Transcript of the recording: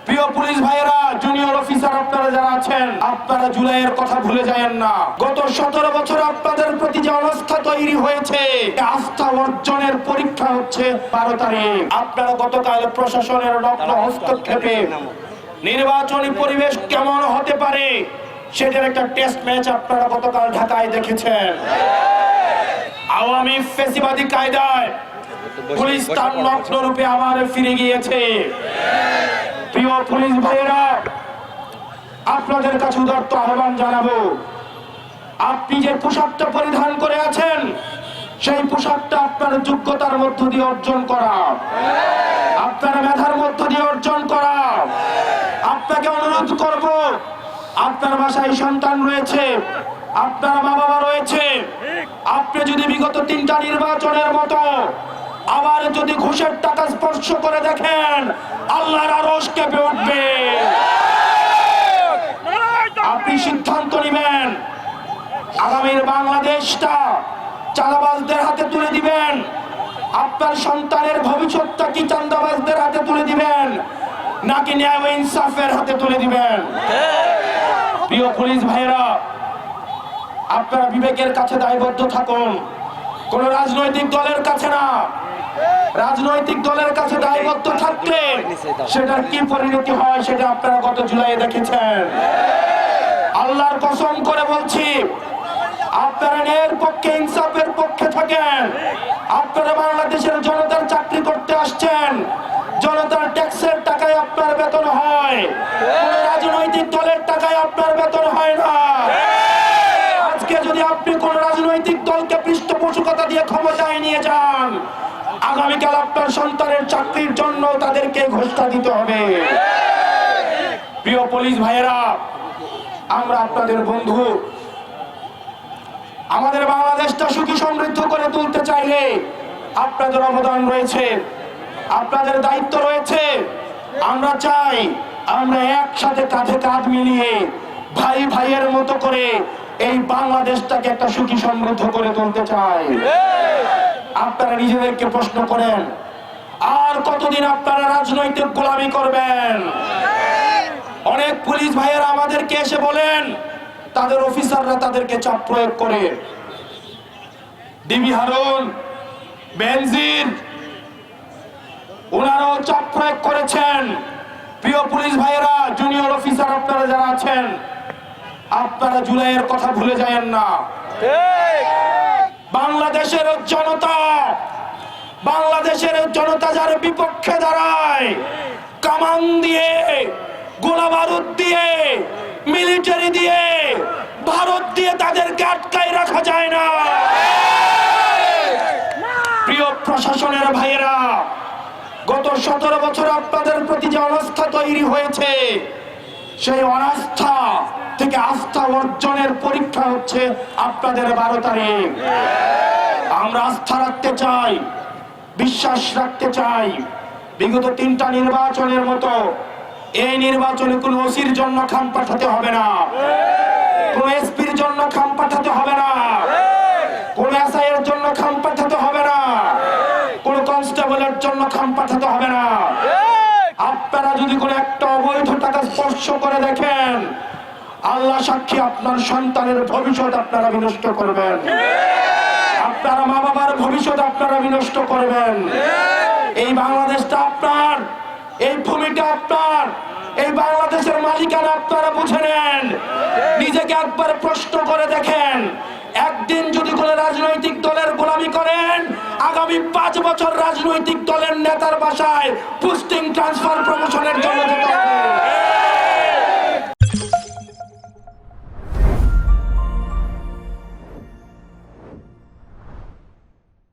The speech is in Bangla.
প্রিয় পুলিশ ভাইয়েরা, জুনিয়র অফিসার আপনারা যারা আছেন, আপনারা জুলাইয়ের কথা ভুলে যায়েন না। গত 17 বছর আপনাদের প্রতি যে অনাস্থা তৈরি হয়েছে, আস্থা অর্জনের পরীক্ষা হচ্ছে 12 তারিখ। আপনারা গতকাল প্রশাসনের নগ্ন হস্তক্ষেপে নির্বাচনী পরিবেশ কেমন হতে পারে সেটার একটা টেস্ট ম্যাচ আপনারা গতকাল ঢাকায় দেখেছেন। আওয়ামী ফ্যাসিবাদী কায়দায় পুলিশ তার নগ্ন রূপে আবার ফিরে গিয়েছে। প্রিয় পুলিশ ভাইয়েরা, আপনাদের কাছে উদাত্ত আহ্বান জানাবো, আপনি যে পোশাকটা পরিধান করে আছেন সেই পোশাকটা আপনার যোগ্যতার মধ্য দিয়ে অর্জন করা, আপনার মেধার মধ্য দিয়ে অর্জন করা। আপনাকে অনুরোধ করব, আপনার বাসায় সন্তান রয়েছে, আপনার মা বাবা রয়েছে, আপনি যদি বিগত 3টা নির্বাচনের মতো আবার যদি ঘুষের টাকা স্পর্শ করে দেখেন, আল্লাহর আরশ কেঁপে উঠবে। আপনি সিদ্ধান্ত নেবেন, আগামীর বাংলাদেশটা চাঁদাবাজদের হাতে তুলে দিবেন, আপনার সন্তানের ভবিষ্যৎটা কি চাঁদাবাজদের হাতে তুলে দিবেন নাকি ন্যায় ও ইনসাফের হাতে তুলে দিবেন? প্রিয় পুলিশ ভাইয়েরা, আপনারা বিবেকের কাছে দায়বদ্ধ থাকুন, কোন রাজনৈতিক দলের কাছে না। রাজনৈতিক দলের কাছে দায়বদ্ধ থাকলে সেটার কি পরিণতি হয় সেটা আপনারা গত জুলাইয়ে দেখেছেন। আল্লাহর কসম করে বলছি, আপনারা ন্যায়ের পক্ষে, ইনসাফের পক্ষে থাকেন। আপনারা বাংলাদেশের জনতার চাকরি করতে আসছেন, জনতার ট্যাক্সের টাকায় আপনার বেতন হয়, কোন রাজনৈতিক দলের টাকায় আপনার বেতন হয় না। আজকে যদি আপনি কোন রাজনৈতিক দলকে পৃষ্ঠপোষকতা দিয়ে ক্ষমতায় নিয়ে যান, আগামীকাল আপনার সন্তানের চাকরির জন্য তাদেরকে ঘোষণা দিতে হবে। প্রিয় পুলিশ ভাইয়েরা, আমরা আপনাদের বন্ধু। আমাদের বাংলাদেশটা সুখী সমৃদ্ধ করে তুলতে চাইলে আপনাদের অবদান রয়েছে, আপনাদের দায়িত্ব রয়েছে। আমরা চাই আমরা একসাথে কাঁধে কাঁধ মিলিয়ে ভাই ভাইয়ের মতো করে এই বাংলাদেশটাকে একটা সুখী সমৃদ্ধ করে তুলতে চাই। আপনারা নিজেদেরকে প্রশ্ন করেন, আর কতদিন আপনারা রাজনৈতিক গোলামি করবেন? অনেক পুলিশ ভাইয়েরা আমাদেরকে এসে বলেন, তাদের অফিসাররা তাদেরকে চাপ প্রয়োগ করে, ডিবি হারুন, বেনজির, ওনারাও চাপ প্রয়োগ করেছেন। প্রিয় পুলিশ ভাইয়েরা, জুনিয়র অফিসার আপনারা যারা আছেন, আপনারা জুলাইয়ের কথা ভুলে যায়েন না। বাংলাদেশের জনতা যার বিপক্ষে দাঁড়ায়, কামান দিয়ে, গোলা বারুদ দিয়ে, মিলিটারি দিয়ে, ভারত দিয়ে তাদেরকে আটকায় রাখা যায় না। প্রিয় প্রশাসনের ভাইয়েরা, গত 17 বছর আপনাদের প্রতি যে অনাস্থা তৈরি হয়েছে, সেই অনাস্থা থেকে আস্থা অর্জনের পরীক্ষা হচ্ছে আপনাদের 12 তারিখ। আমরা আস্থা রাখতে চাই, বিশ্বাস রাখতে চাই, বিগত 3টা নির্বাচনের মতো এই নির্বাচনে কোন ওসির জন্য খাম পাঠাতে হবে না, কোন এসপির জন্য খাম পাঠাতে হবে না, কোন এসআই এর জন্য খাম পাঠাতে হবে না, কোন কনস্টেবলের জন্য খাম পাঠাতে হবে না। আপনারা যদি কোনো একটা অবৈধ টাকা স্পর্শ করে দেখেন, আল্লাহ সাক্ষী, আপনার সন্তানের ভবিষ্যৎ আপনারা বিনষ্ট করবেন, আপনার মা বাবার ভবিষ্যৎ আপনারা বিনষ্ট করবেন। এই বাংলাদেশটা আপনার, এই ভূমিটা আপনার, এই বাংলাদেশের মালিকানা আপনারা বুঝে নেন। নিজেকে একবার প্রশ্ন করে দেখেন, একদিন যদি কোন রাজনৈতিক দলের গোলামি করেন, আগামী 5 বছর রাজনৈতিক দলের নেতার বাসায় পোস্টিং, ট্রান্সফার, প্রমোশনের জন্য যেতে হবে।